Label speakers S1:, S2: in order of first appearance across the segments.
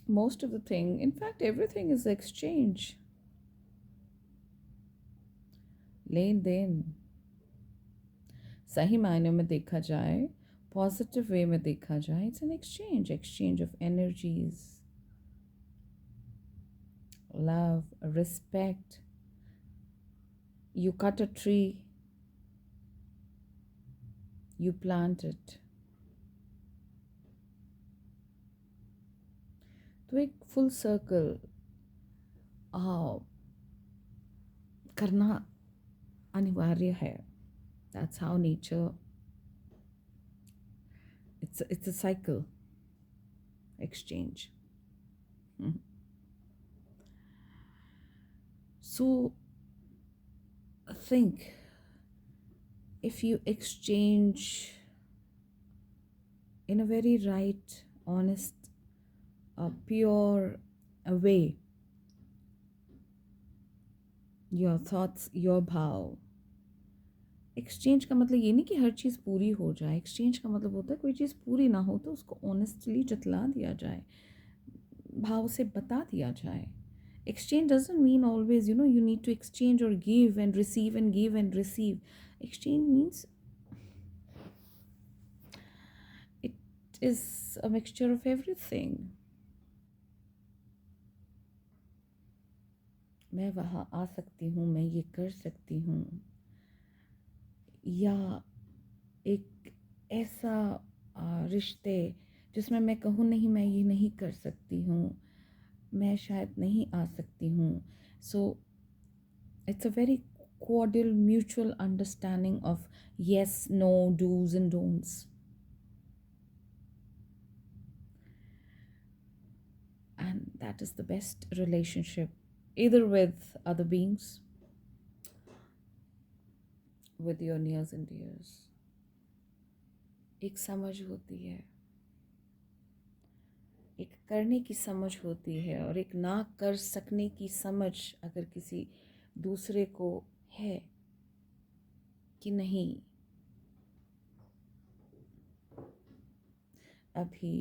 S1: Most of the thing, in fact, everything is exchange. लेन देन, सही मायने में देखा जाए, पॉजिटिव वे में देखा जाए, it's an exchange of energies, love, respect. You cut a tree, you plant it. तो एक फुल सर्कल करना अनिवार्य है. That's how nature, it's a cycle, exchange. So think, if you exchange in a very right, honest, pure way, your thoughts, your भाव. Exchange का मतलब ये नहीं कि हर चीज़ पूरी हो जाए. एक्सचेंज का मतलब होता है कोई चीज़ पूरी ना हो तो उसको ऑनेस्टली जतला दिया जाए, भाव से बता दिया जाए. Exchange doesn't mean always, you need to exchange or give and receive and give and receive. Exchange means it is a mixture of everything. मैं वहाँ आ सकती हूँ, मैं ये कर सकती हूँ, या एक ऐसा रिश्ते जिसमें मैं कहूँ नहीं, मैं ये नहीं कर सकती हूँ, मैं शायद नहीं आ सकती हूँ. So it's a very cordial mutual understanding of yes, no, do's and don'ts. And that is the best relationship, either with other beings, with your nears and dears. एक समझ होती है, एक करने की समझ होती है, और एक ना कर सकने की समझ अगर किसी दूसरे को है कि नहीं, अभी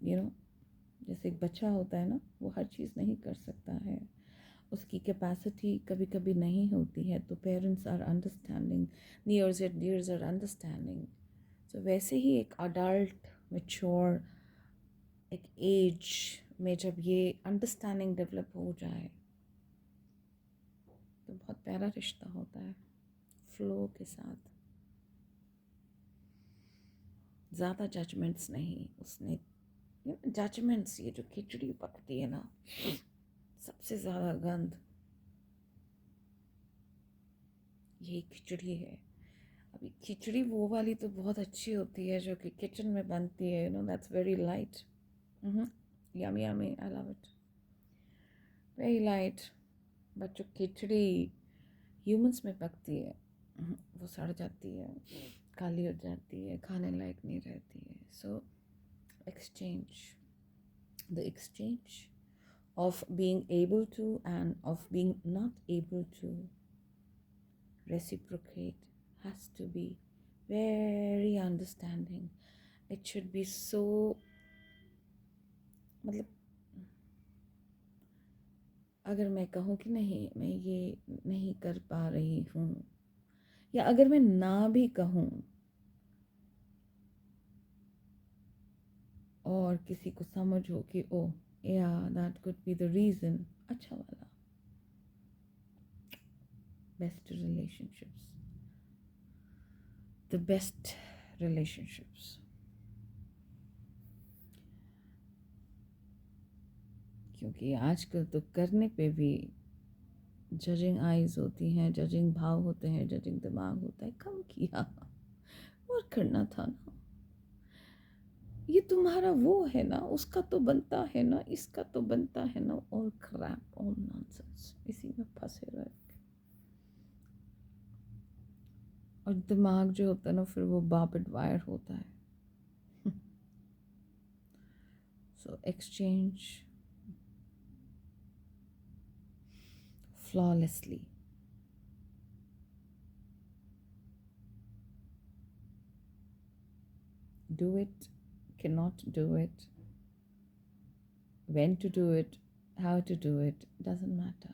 S1: जैसे एक बच्चा होता है ना, वो हर चीज़ नहीं कर सकता है, उसकी कैपेसिटी कभी कभी नहीं होती है, तो parents are understanding, nears and dears are understanding. तो वैसे ही एक अडल्ट मैच्योर एक एज में जब ये अंडरस्टैंडिंग डेवलप हो जाए तो बहुत प्यारा रिश्ता होता है, फ्लो के साथ. ज़्यादा जजमेंट्स नहीं. उसने जजमेंट्स, ये जो खिचड़ी पकती है ना, सबसे ज़्यादा गंद ये खिचड़ी है. अभी खिचड़ी वो वाली तो बहुत अच्छी होती है जो कि किचन में बनती है, that's very light. Yummy yummy, I love it, very light. But जो खिचड़ी ह्यूमंस में पकती है, वो सड़ जाती है, काली हो जाती है, खाने लायक नहीं रहती है. सो exchange, the exchange of being able to and of being not able to reciprocate has to be very understanding. It should be so, मतलब अगर मैं कहूँ कि नहीं, मैं ये नहीं कर पा रही हूँ, या अगर मैं ना भी कहूँ और किसी को समझ हो कि ओ या that could be the reason, अच्छा वाला. Best relationships, the best relationships. क्योंकि आजकल तो करने पे भी जजिंग आइज़ होती हैं, जजिंग भाव होते हैं, जजिंग दिमाग होता है. कम किया और करना था ना, ये तुम्हारा वो है ना, उसका तो बनता है ना, इसका तो बनता है ना, ऑल क्रैप, ऑल नॉनसेंस, इसी में फंसे रहे. और दिमाग जो होता है ना, फिर वो बार्बड वायर होता है. So exchange flawlessly. Do it, cannot do it, when to do it, how to do it, doesn't matter.